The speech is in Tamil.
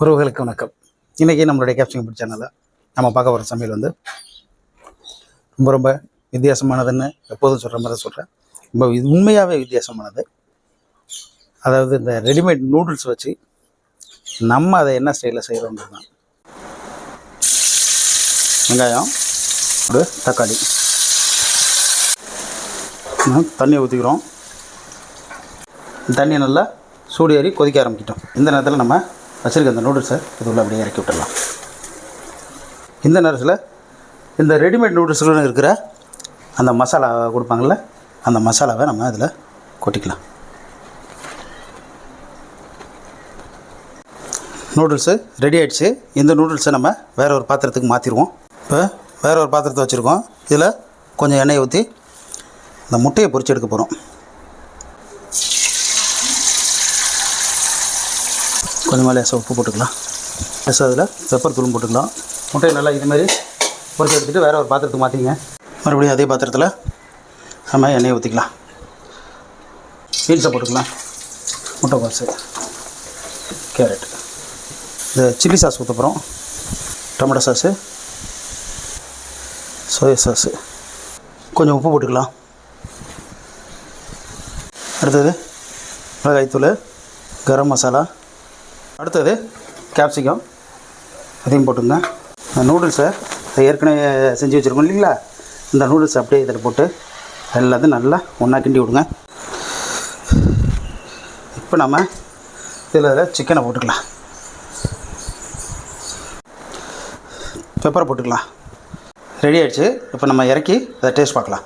உறவுகளுக்கு வணக்கம். இன்றைக்கி நம்மளுடைய கேப்சிங் ஃபுட் சேனலில் நம்ம பார்க்க போகிற சமையல் வந்து ரொம்ப வித்தியாசமானதுன்னு எப்போதும் சொல்கிற மாதிரி சொல்கிறேன். ரொம்ப உண்மையாகவே வித்தியாசமானது. அதாவது இந்த ரெடிமேட் நூடுல்ஸ் வச்சு நம்ம அதை என்ன ஸ்டைலில் செய்கிறோன்றது தான். வெங்காயம், ஒரு தக்காளி, தண்ணி ஊற்றிக்கிறோம். தண்ணி நல்லா சூடு ஏறி கொதிக்க ஆரம்பிக்கிட்டோம். இந்த நேரத்தில் நம்ம வச்சுருக்க அந்த நூடுல்ஸை இதுக்குள்ளே அப்படியே இறக்கி விட்டுடலாம். இந்த நேரத்தில் இந்த ரெடிமேட் நூடுல்ஸுன்னு இருக்கிற அந்த மசாலா கொடுப்பாங்கள்ல, அந்த மசாலாவை நம்ம அதில் கொட்டிக்கலாம். நூடுல்ஸு ரெடி ஆகிடுச்சு. இந்த நூடுல்ஸை நம்ம வேறு ஒரு பாத்திரத்துக்கு மாற்றிடுவோம். இப்போ வேறு ஒரு பாத்திரத்தை வச்சுருக்கோம். இதில் கொஞ்சம் எண்ணெயை ஊற்றி இந்த முட்டையை பொரிச்சு எடுக்க போகிறோம். கொஞ்சமாக லேசாக உப்பு போட்டுக்கலாம். லேசாக அதில் பெப்பர் தூள் போட்டுக்கலாம். முட்டையை நல்லா இதுமாரி பொரிச்சு எடுத்துகிட்டு வேறு ஒரு பாத்திரத்துக்கு மாற்றிங்க. மறுபடியும் அதே பாத்திரத்தில் நம்ம எண்ணெயை ஊற்றிக்கலாம். பீன்ஸை போட்டுக்கலாம். முட்டைக்கோஸு, கேரட், இந்த சில்லி சாஸ் ஊற்ற போகிறோம். டொமேட்டோ சாஸு, சோயா சாஸு, கொஞ்சம் உப்பு போட்டுக்கலாம். அடுத்தது மிளகாய்த்தூள், கரம் மசாலா, அடுத்தது கேப்சிகம், அதையும் போட்டுங்க. இந்த நூடுல்ஸை ஏற்கனவே செஞ்சு வச்சுருக்கோம் இல்லைங்களா, இந்த நூடுல்ஸை அப்படியே இதில் போட்டு எல்லாத்தையும் நல்லா ஒன்றா கிண்டி விடுங்க. இப்போ நம்ம இதில் சிக்கனை போட்டுக்கலாம். பெப்பரை போட்டுக்கலாம். ரெடி ஆகிடுச்சு. இப்போ நம்ம இறக்கி அதை டேஸ்ட் பார்க்கலாம்.